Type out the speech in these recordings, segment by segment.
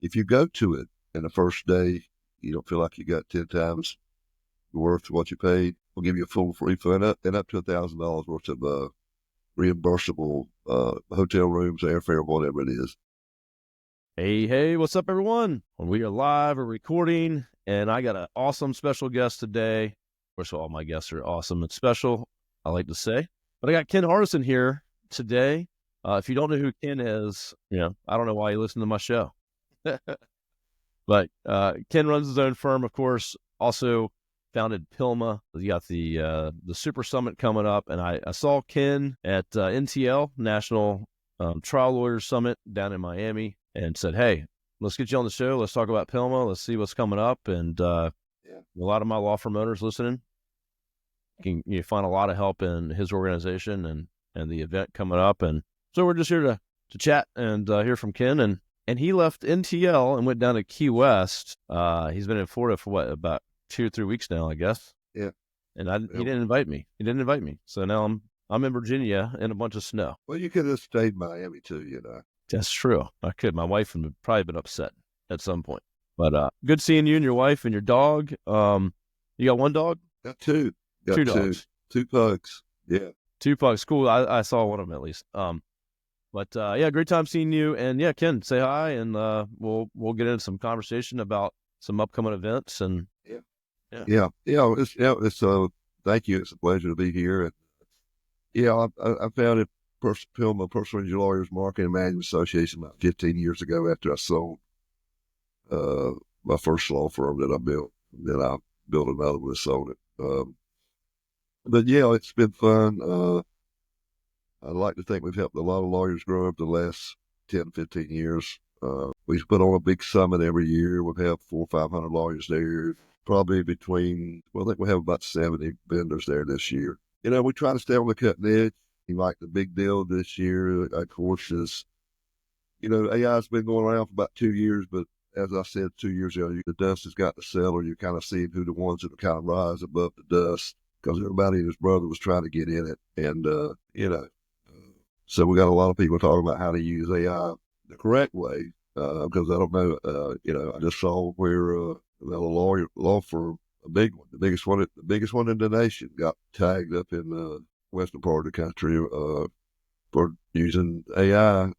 if you go to it and the first day you don't feel like you got 10 times worth of what you paid, we'll give you a full refund and up to $1,000 worth of reimbursable hotel rooms, airfare, whatever it is. Hey, what's up, everyone? We are live or recording, and I got an awesome special guest today. First of all my guests are awesome and special, I like to say. But I got Ken Hardison here today. If you don't know who Ken is, I don't know why you listen to my show. But Ken runs his own firm, of course, also founded PILMMA. You got the Super Summit coming up, and I saw Ken at NTL, National Trial Lawyers Summit down in Miami, and said, hey, let's get you on the show. Let's talk about PILMMA. Let's see what's coming up. And a lot of my law firm owners listening can find a lot of help in his organization and the event coming up. And so we're just here to chat and hear from Ken. And he left NTL and went down to Key West. He's been in Florida for what, about 2 or 3 weeks now, I guess. Yeah. And he didn't invite me. So now I'm in Virginia in a bunch of snow. Well, you could have stayed in Miami too, That's true. I could. My wife would have probably been upset at some point. But good seeing you and your wife and your dog. You got one dog? Got two. Got two dogs. Two pugs. Yeah. 2 pugs. Cool. I saw one of them at least. But great time seeing you. And yeah, Ken, say hi, and we'll get into some conversation about some upcoming events. And yeah. It's thank you. It's a pleasure to be here. And I founded PILMMA, Personal Injury Lawyers Marketing and Management Association, about 15 years ago after I sold my first law firm that I built. Then I built another one and sold it. But it's been fun. I'd like to think we've helped a lot of lawyers grow up the last 10, 15 years. We put on a big summit every year. We've had 400 or 500 lawyers there, probably I think we have about 70 vendors there this year. We try to stay on the cutting edge. Like the big deal this year, of course, is, AI's been going around for about 2 years, but as I said 2 years ago, the dust has got to settle. You're kind of seeing who the ones that kind of rise above the dust, because everybody and his brother was trying to get in it. And, so we got a lot of people talking about how to use AI the correct way, because I don't know, I just saw where a law firm, a big one, the biggest one in the nation, got tagged up in the western part of the country for using AI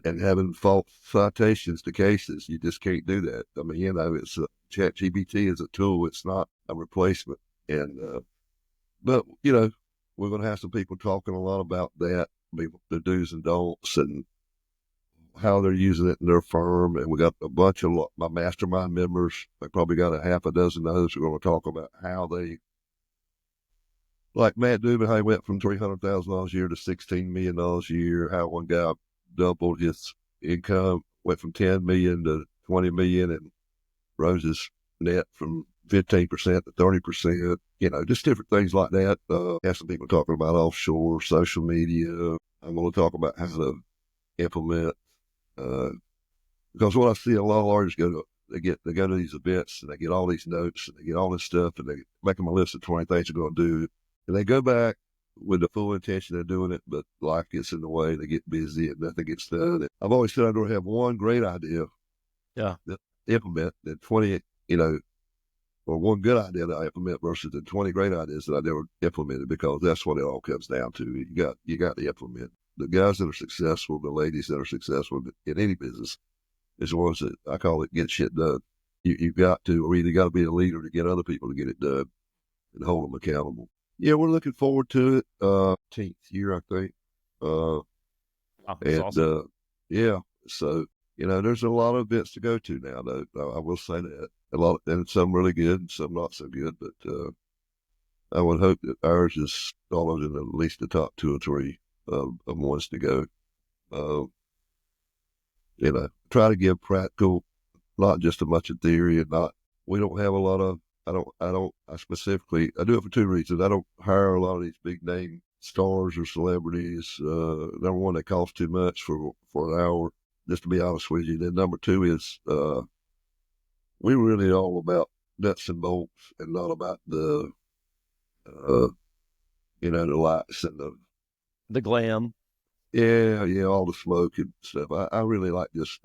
and having false citations to cases. You just can't do that. I mean, it's ChatGPT is a tool. It's not a replacement. And, but, we're going to have some people talking a lot about that, the do's and don'ts and how they're using it in their firm. And we got a bunch of my mastermind members. I probably got a half a dozen of those who are going to talk about how they, like Matt Dubin, how he went from $300,000 a year to $16 million a year, how one guy doubled his income, went from 10 million to 20 million and rose his net from 15% to 30%, just different things like that. Have some people talking about offshore, social media. I'm going to talk about how to implement, because what I see a lot of lawyers they go to these events and they get all these notes and they get all this stuff and they make them a list of 20 things they're going to do. And they go back with the full intention of doing it, but life gets in the way. They get busy and nothing gets done. And I've always said I don't have one great idea. Yeah. That implement that 20, or one good idea that I implement versus the 20 great ideas that I never implemented, because that's what it all comes down to. You got to implement. The guys that are successful, the ladies that are successful in any business, is the ones that I call it get shit done. You've got to, or either got to be a leader to get other people to get it done and hold them accountable. Yeah, we're looking forward to it. 10th year, I think. That's awesome. So, there's a lot of events to go to now, though. I will say that. A lot, and some really good and some not so good, but I would hope that ours is always in at least the top 2 or 3 of ones to go. Try to give practical, not just a bunch of theory, and we don't have a lot of, I do it for 2 reasons. I don't hire a lot of these big name stars or celebrities. Number one, they cost too much for an hour, just to be honest with you. Then number 2 is, we're really all about nuts and bolts and not about the lights and the glam. Yeah, all the smoke and stuff. I really like just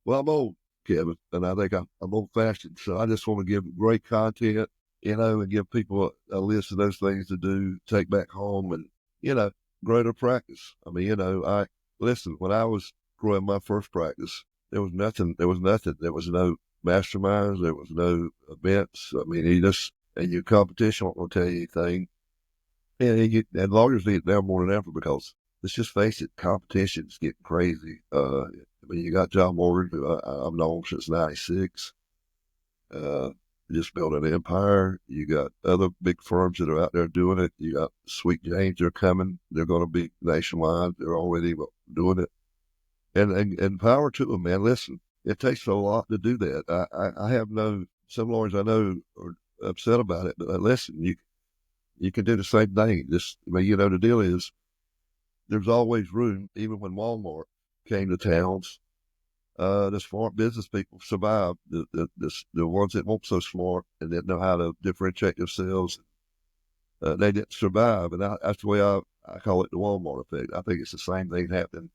Well, I'm old, Kevin, and I think I'm old fashioned. So I just want to give great content, and give people a list of those things to do, take back home, and grow their practice. I mean, I listen when I was growing my first practice, there was nothing. There was nothing. There was no masterminds. There was no events. I mean, and your competition won't tell you anything. And lawyers need it now more than ever because let's just face it, competition's getting crazy. I mean, you got John Morgan, who I've known since '96. Uh, just built an empire. You got other big firms that are out there doing it. You got Sweet James, they're coming. They're going to be nationwide. They're already doing it. And power to them, man. Listen, it takes a lot to do that. I have some lawyers I know are upset about it, but listen, you can do the same thing. The deal is there's always room, even when Walmart came to towns. The smart business people survive. The ones that weren't so smart and didn't know how to differentiate themselves, they didn't survive. And that's the way I call it the Walmart effect. I think it's the same thing happening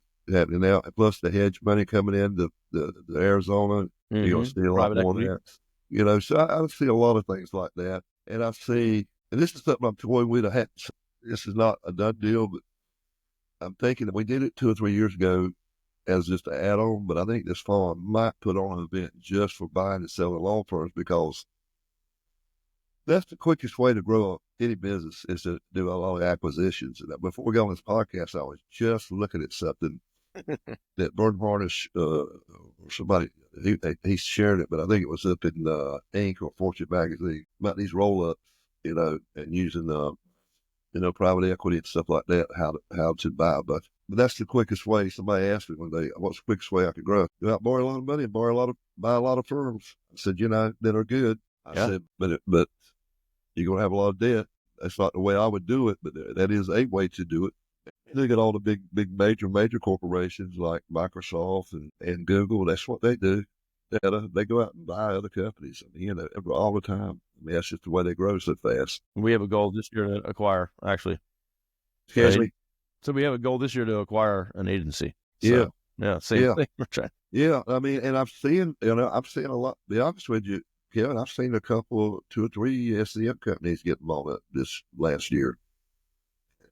now. Plus the hedge money coming in, the Arizona, you're going to see a lot Private more equity. of that. So I see a lot of things like that. And and this is something I'm toying with. This is not a done deal, but I'm thinking that we did it 2 or 3 years ago as just an add-on, but I think this fall I might put on an event just for buying and selling law firms because that's the quickest way to grow any business is to do a lot of acquisitions. And before we go on this podcast, I was just looking at something that Bernhard or somebody, he shared it, but I think it was up in Inc. or Fortune magazine about these roll-ups, and using private equity and stuff like that, how to buy. But that's the quickest way. Somebody asked me one day, what's the quickest way I could grow? Go out, borrow a lot of money, and buy a lot of firms. I said, that are good. I said, but you're going to have a lot of debt. That's not the way I would do it, but that is a way to do it. Look at all the big major corporations like Microsoft and Google. That's what they do. They go out and buy other companies. I mean, all the time. I mean, that's just the way they grow so fast. We have a goal this year to acquire, actually. Excuse me? So we have a goal this year to acquire an agency. So, same thing. We're trying. Yeah, I mean, and I've seen a lot. To be honest with you, Kevin, I've seen a couple, 2 or 3 SCM companies get involved this last year,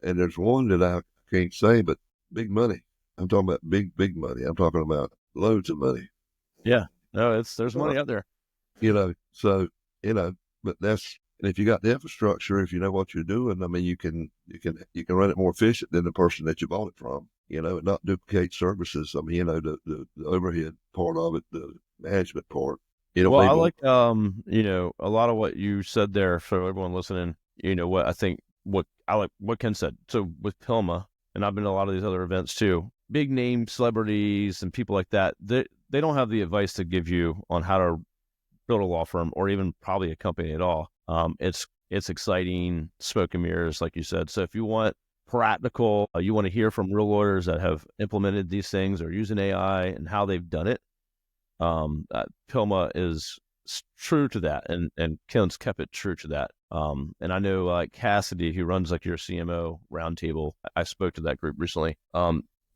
and there's one that I can't say, but big money. I'm talking about big money. I'm talking about loads of money. Yeah, no, there's money out there. But and if you got the infrastructure, if you know what you're doing, I mean, you can run it more efficient than the person that you bought it from, and not duplicate services. I mean, the overhead part of it, the management part. Well, I like, a lot of what you said there for everyone listening. What I think, what Ken said. So with PILMMA, and I've been to a lot of these other events too, big name celebrities and people like that, they don't have the advice to give you on how to build a law firm or even probably a company at all. It's exciting, smoke and mirrors, like you said. So if you want practical, you want to hear from real lawyers that have implemented these things or using AI and how they've done it, PILMMA is true to that, and Ken's kept it true to that. And I know like Cassidy, who runs like your CMO roundtable, I spoke to that group recently.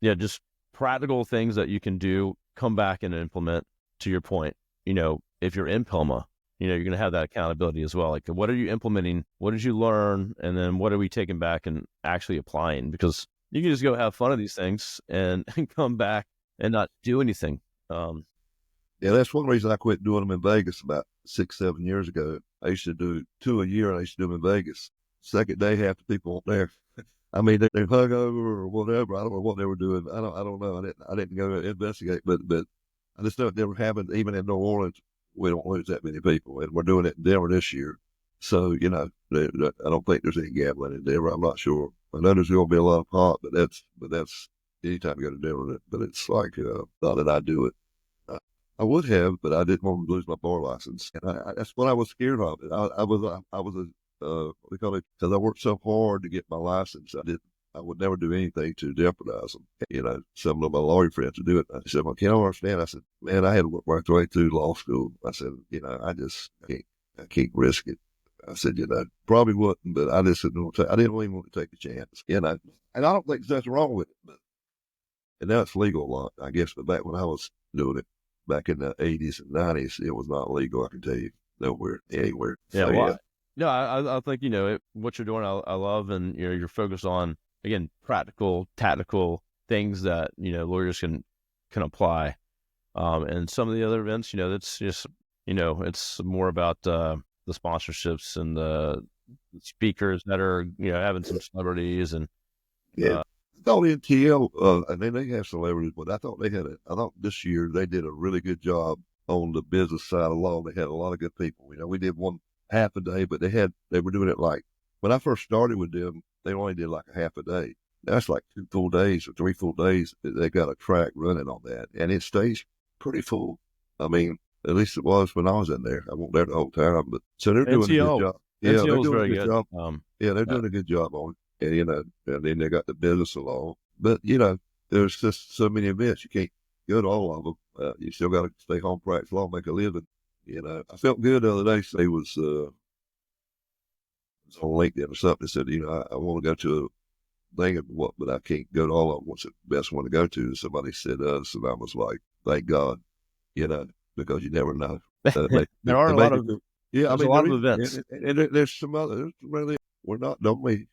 Just practical things that you can do, come back and implement. To your point, if you're in PILMMA, you're going to have that accountability as well. Like, what are you implementing? What did you learn? And then what are we taking back and actually applying? Because you can just go have fun of these things and come back and not do anything. That's one reason I quit doing them in Vegas about 6-7 years ago. I used to do 2 a year, and I used to do them in Vegas. Second day, half the people weren't there. I mean, they hung over or whatever. I don't know what they were doing. I don't know. I didn't go investigate, but I just know it never happened. Even in New Orleans, we don't lose that many people, and we're doing it in Denver this year. So, I don't think there's any gambling in Denver. I'm not sure. I know there's going to be a lot of pot, but that's anytime you go to Denver. But it's like, not that I do it. I would have, but I didn't want to lose my bar license. And that's what I was scared of. I was what do you call it? Because I worked so hard to get my license. I would never do anything to jeopardize them. Some of my lawyer friends would do it. I said, well, can I understand? I said, man, I had to work my way through law school. I said, I can't risk it. I said, probably wouldn't, but I just didn't even want to take a chance, and I don't think there's nothing wrong with it, and now it's legal a lot, I guess, but back when I was doing it, back in the 80s and 90s, it was not legal. I can tell you nowhere, anywhere. Yeah. So, Well, no, I think, what you're doing, I love, and, you're focused on, again, practical, tactical things that, lawyers can apply. And some of the other events, that's just, it's more about, the sponsorships and the speakers that are, having some celebrities and, yeah. I thought NTL, and then they have celebrities, but I thought I thought this year they did a really good job on the business side of law. They had a lot of good people. We did one half a day, but they were doing it like, when I first started with them, they only did like a half a day. That's like 2 full days or 3 full days. They got a track running on that, and it stays pretty full. I mean, at least it was when I was in there. I wasn't there the whole time, but so they're doing a good job. Yeah, they're NTL is doing a very good good. job. Yeah, they're doing a good job on it. And, and then they got the business along. But, there's just so many events. You can't go to all of them. You still got to stay home, practice law, make a living. I felt good the other day. Say was on LinkedIn or something. Said, I want to go to a thing of what, but I can't go to all of them. What's the best one to go to? And somebody said us, and I was like, thank God, because you never know. There are a lot of, yeah, there's a lot of events. And there's some other. Really, we're not the only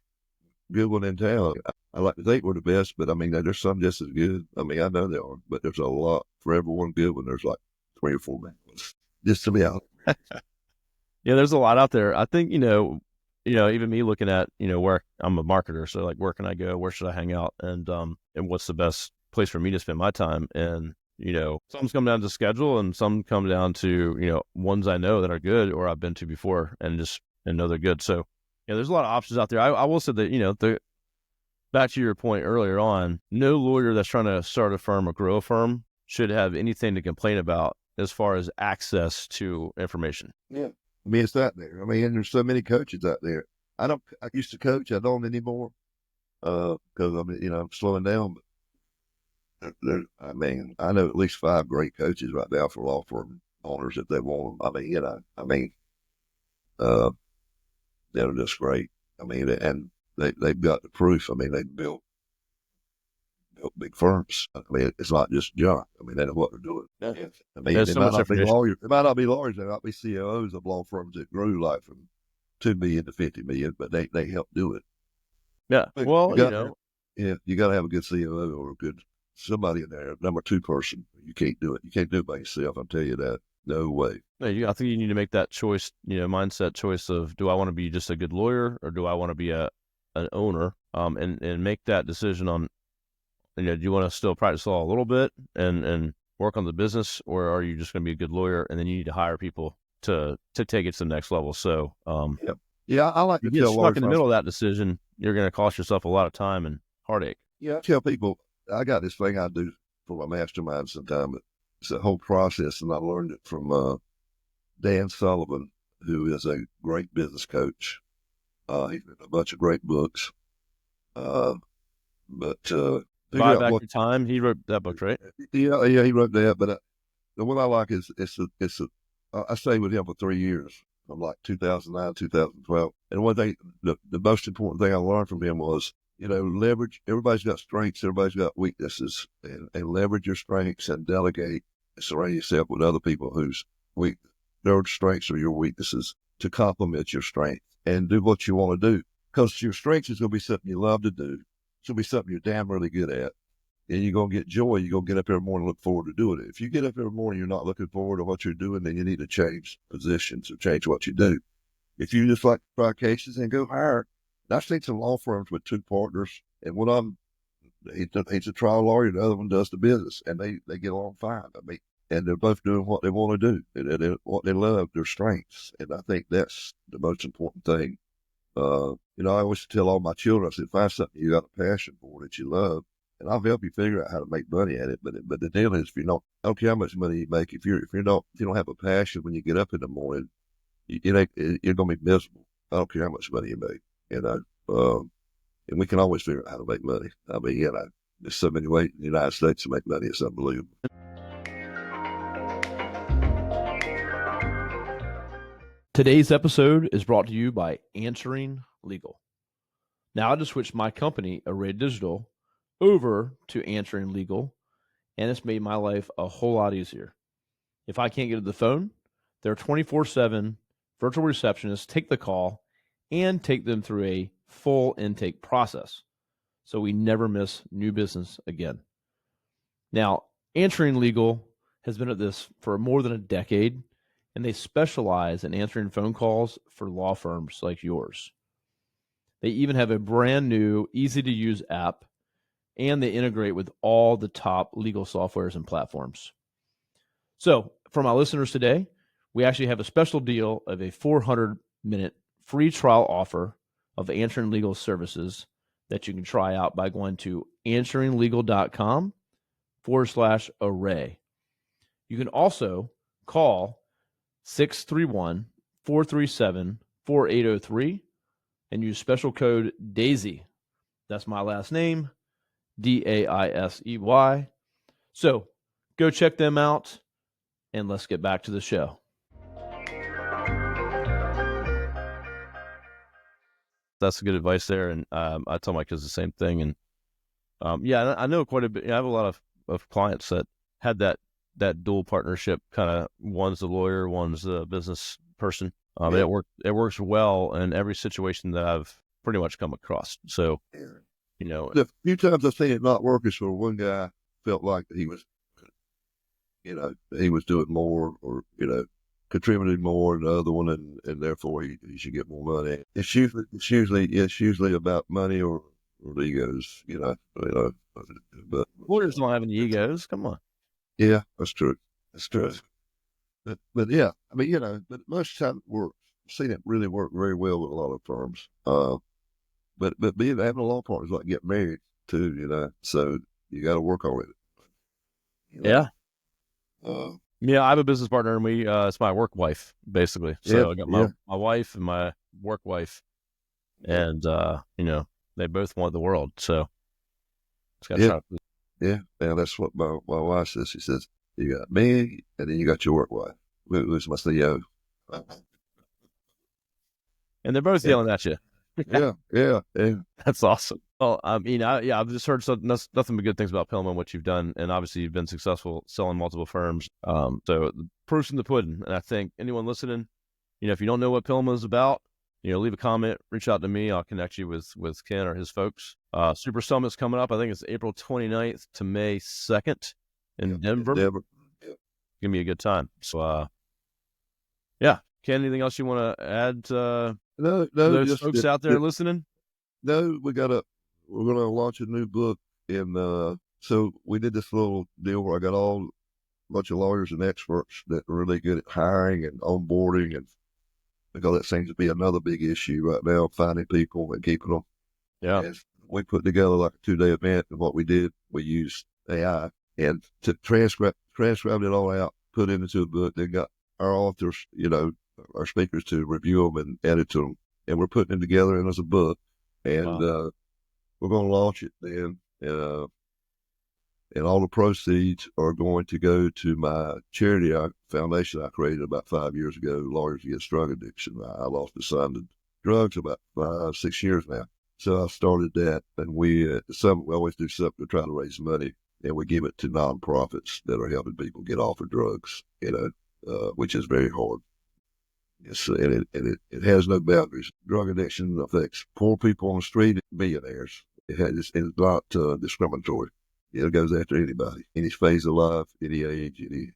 good one in town. I like to think we're the best, but I mean, there's some just as good. I mean, I know they are, but there's a lot for everyone good one. There's like 3 or 4 bad ones. Just to be out. Yeah, there's a lot out there. I think, even me looking at, where I'm a marketer. So like, where can I go? Where should I hang out? And what's the best place for me to spend my time? And, some come down to schedule and some come down to, ones I know that are good or I've been to before and know they're good. So, there's a lot of options out there. I will say that, back to your point earlier on, no lawyer that's trying to start a firm or grow a firm should have anything to complain about as far as access to information. Yeah. I mean, it's out there. I mean, and there's so many coaches out there. I used to coach. I don't anymore. Because I'm slowing down, but I mean, I know at least 5 great coaches right now for law firm owners if they want them. I mean, they're just great. I mean, and they've got the proof. I mean, they built big firms. I mean, it's not just junk. I mean, they know what they're doing. Yeah. I mean, There's they so might much not be information. lawyers. They might not be lawyers. They might be CEOs of law firms that grew like from 2 million to 50 million, but they help do it. Yeah. Well, you got to have a good CEO or a good somebody in there, number 2 person. You can't do it. You can't do it by yourself. I'll tell you that. No way. I think you need to make that choice, mindset choice of, do I want to be just a good lawyer or do I want to be an owner? And make that decision on, do you want to still practice law a little bit and work on the business, or are you just going to be a good lawyer and then you need to hire people to take it to the next level? So, yeah, I like to get tell stuck in the middle of that decision, you're going to cost yourself a lot of time and heartache. Yeah, I tell people, I got this thing I do for my mastermind sometimes. It's a whole process, and I learned it from Dan Sullivan, who is a great business coach. He's written a bunch of great books. But Buy Back Your Time, he wrote that book, right? Yeah, he wrote that. But the one I like is I stayed with him for 3 years, from like 2009, 2012. And one thing, the most important thing I learned from him was, leverage. Everybody's got strengths, everybody's got weaknesses, and leverage your strengths and delegate. And surround yourself with other people whose their strengths are your weaknesses to complement your strength and do what you want to do. Because your strengths is going to be something you love to do. It's going to be something you're damn really good at. And you're going to get joy. You're going to get up every morning and look forward to doing it. If you get up every morning, you're not looking forward to what you're doing, then you need to change positions or change what you do. If you just like to try cases and go hire, I've seen some law firms with 2 partners, and one of them, he's a trial lawyer, the other one does the business, and they get along fine. I mean, and they're both doing what they want to do, and what they love, their strengths. And I think that's the most important thing. I always tell all my children, I said, find something you got a passion for that you love, and I'll help you figure out how to make money at it. But the deal is, I don't care how much money you make, if you don't have a passion when you get up in the morning, you're going to be miserable. I don't care how much money you make, and we can always figure out how to make money. I mean, there's so many ways in the United States to make money. It's unbelievable. Today's episode is brought to you by Answering Legal. Now I just switched my company, Array Digital, over to Answering Legal, and it's made my life a whole lot easier. If I can't get to the phone, their 24/7 virtual receptionists take the call and take them through a full intake process, so we never miss new business again. Now, Answering Legal has been at this for more than a decade, and they specialize in answering phone calls for law firms like yours. They even have a brand new, easy-to-use app, and they integrate with all the top legal softwares and platforms. So, for my listeners today, we actually have a special deal of a 400-minute free trial offer of Answering Legal services that you can try out by going to answeringlegal.com/array. You can also call 631-437-4803 and use special code Daisey. That's my last name, Daisey. So go check them out, and let's get back to the show. That's good advice there, and I tell my kids the same thing. And yeah, I know quite a bit. I have a lot of clients that had that dual partnership, kind of one's the lawyer, one's the business person. It works well in every situation that I've pretty much come across. So, the few times I've seen it not working, so one guy felt like he was, he was doing more, or contributing more than the other one, and therefore he should get more money. It's usually about money or egos, But lawyers don't have any egos. Come on. Yeah, that's true. But yeah, I mean, but most of the time I've seen it really work very well with a lot of firms. But having a law partner is like getting married too, so you got to work on it. Yeah. Yeah, I have a business partner, and we it's my work wife, basically. So I got my wife and my work wife, and they both want the world. So it's got to try. Yeah, that's what my wife says. She says, you got me, and then you got your work wife, who's my CEO. And they're both yelling at you. Yeah. That's awesome. Well, I mean, I've just heard nothing but good things about PILMMA and what you've done, and obviously you've been successful selling multiple firms. So the proof's in the pudding, and I think anyone listening, if you don't know what PILMMA is about, leave a comment, reach out to me. I'll connect you with Ken or his folks. Super Summit's coming up. I think it's April 29th to May 2nd in Denver. Give me a good time. So, Ken, anything else you want to add? No, those folks out there listening. No, we're gonna launch a new book, and so we did this little deal where I got a bunch of lawyers and experts that are really good at hiring and onboarding, and because that seems to be another big issue right now, finding people and keeping them. Yeah, and we put together like a 2-day event, and what we did, we used AI and to transcribe it all out, put it into a book. Then got our authors, our speakers to review them and edit to them, and we're putting it together as a book, and we're going to launch it then, and all the proceeds are going to go to my charity foundation I created about 5 years ago, Lawyers Against Drug Addiction. I lost a son to drugs about 5-6 years now, so I started that, and we always do something to try to raise money, and we give it to nonprofits that are helping people get off of drugs, which is very hard. Yes, and it has no boundaries. Drug addiction affects poor people on the street, millionaires. It's not discriminatory. It goes after anybody, any phase of life, any age, it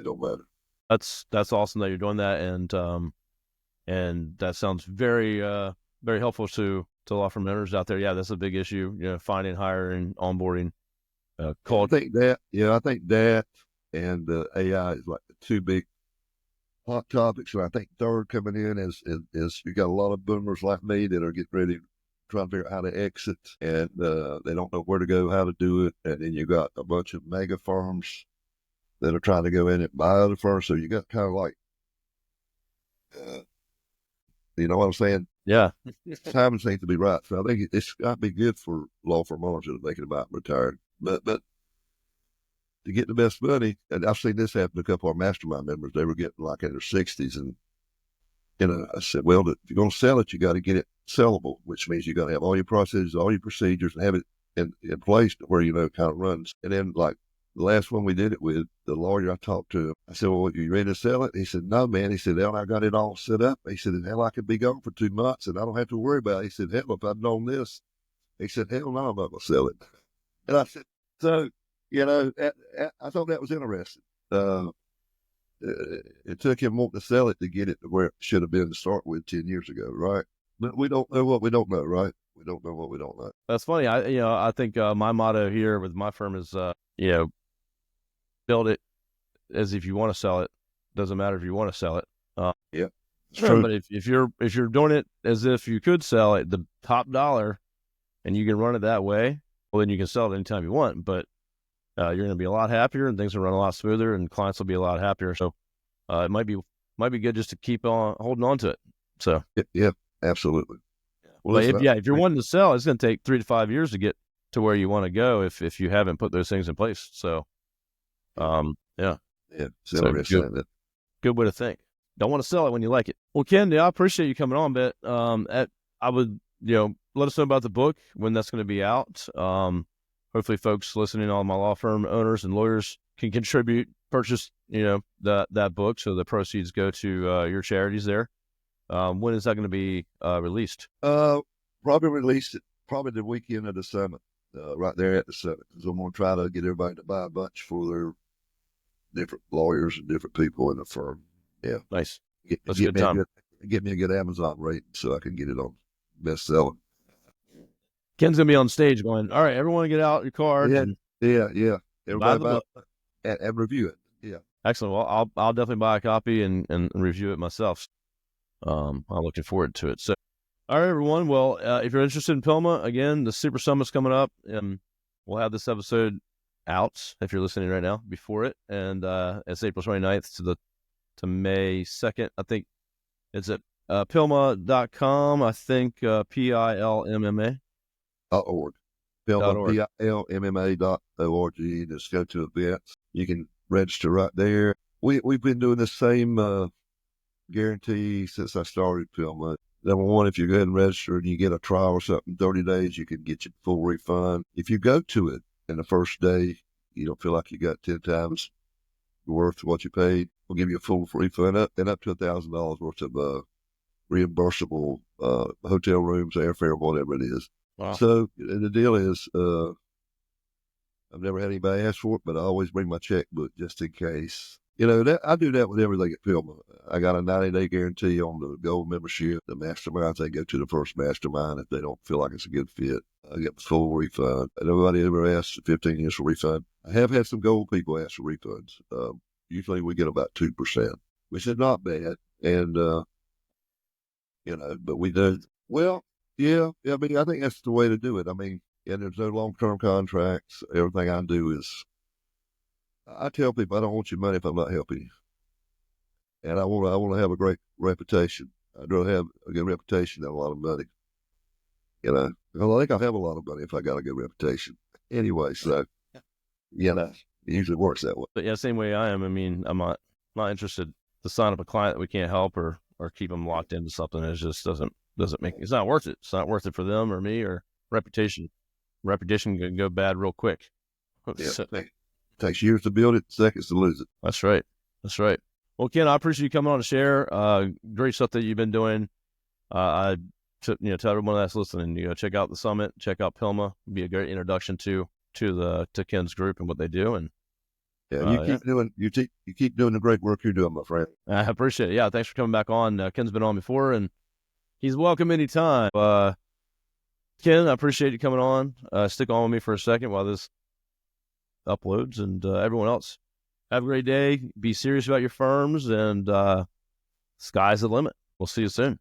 don't matter. That's awesome that you're doing that, and that sounds very very helpful to law firm owners out there. Yeah, that's a big issue. Finding, hiring, onboarding. I think that and AI is like the two big hot topics. And I think third coming in is you got a lot of boomers like me that are getting ready to try to figure out how to exit, and they don't know where to go, how to do it. And then you got a bunch of mega firms that are trying to go in and buy other firms. So you got kind of like, you know what I'm saying? Yeah. Timing seems to be right. So I think it's got to be good for law firm owners that are thinking about retiring. But to get the best money, and I've seen this happen to a couple of our mastermind members, they were getting like in their 60s. And, I said, well, if you're going to sell it, you got to get it sellable, which means you got to have all your processes, all your procedures, and have it in place to where, kind of runs. And then like The last one we did it with, the lawyer I talked to, I said, well, you ready to sell it? He said, no, man. He said, hell, I got it all set up. He said, hell, I could be gone for 2 months and I don't have to worry about it. He said, hell, if I'd known this. He said, hell no, I'm not going to sell it. And I said, so, I thought that was interesting. It took him wanting to sell it to get it to where it should have been to start with 10 years ago, right? But we don't know what we don't know, right? We don't know what we don't know. That's funny. I think my motto here with my firm is, build it as if you want to sell it. Doesn't matter if you want to sell it. Yeah, sure. But if you're doing it as if you could sell it the top dollar, and you can run it that way, well, then you can sell it anytime you want. But you're going to be a lot happier, and things will run a lot smoother, and clients will be a lot happier. So it might be good just to keep on holding on to it. So yeah, absolutely. Well, if you're wanting to sell, it's going to take 3 to 5 years to get to where you want to go if you haven't put those things in place. So, yeah. So good way to think. Don't want to sell it when you like it. Well, Ken, I appreciate you coming on, but I would, let us know about the book, when that's going to be out. Hopefully folks listening, all my law firm owners and lawyers can contribute, purchase, that book. So the proceeds go to your charities there. When is that going to be released? Probably released it probably the weekend of the summit, right there at the summit. Because I'm going to try to get everybody to buy a bunch for their different lawyers and different people in the firm. Yeah. Nice. That's a good time. Get me a good Amazon rating so I can get it on bestseller. Ken's going to be on stage going, all right, everyone get out your cards. Yeah. Everybody buy it and review it. Yeah. Excellent. Well, I'll definitely buy a copy and review it myself. I'm looking forward to it. So, all right, everyone. Well, if you're interested in PILMMA, again, the Super Summit's coming up, and we'll have this episode out if you're listening right now before it. And it's April 29th to May 2nd. I think it's at PILMMA.com. I think PILMMA. .org. PILMMA.org. Just go to events. You can register right there. We've been doing the same guarantee since I started PILMMA. Number one, if you go ahead and register and you get a trial or something, 30 days, you can get your full refund. If you go to it in the first day, you don't feel like you got 10 times worth of what you paid, we'll give you a full refund up to $1,000 worth of reimbursable hotel rooms, airfare, whatever it is. Wow. So the deal is, I've never had anybody ask for it, but I always bring my checkbook just in case. I do that with everything at PILMMA. I got a 90-day guarantee on the gold membership. The masterminds, they go to the first mastermind if they don't feel like it's a good fit. I get the full refund. Nobody ever asks for 15 years for refund. I have had some gold people ask for refunds. Usually we get about 2%, which is not bad. And, but we do. Well, yeah, I mean, I think that's the way to do it. I mean, there's no long-term contracts. Everything I do is, I tell people I don't want your money if I'm not helping you. And I want to have a great reputation. I'd rather have a good reputation than a lot of money. Well, I think I'll have a lot of money if I got a good reputation. Anyway, so, it usually works that way. But yeah, same way I am. I mean, I'm not interested to sign up a client that we can't help or keep them locked into something. It just doesn't make, it's not worth it. It's not worth it for them or me or reputation. Reputation can go bad real quick. Yeah, so, takes years to build it, seconds to lose it. That's right. Well, Ken, I appreciate you coming on to share. Great stuff that you've been doing. Tell everyone that's listening, check out the summit, check out PILMMA. It'd be a great introduction to Ken's group and what they do. And you keep doing the great work you're doing, my friend. I appreciate it. Yeah, thanks for coming back on. Ken's been on before, and he's welcome anytime. Ken, I appreciate you coming on. Stick on with me for a second while this uploads, and everyone else, have a great day. Be serious about your firms, and sky's the limit. We'll see you soon.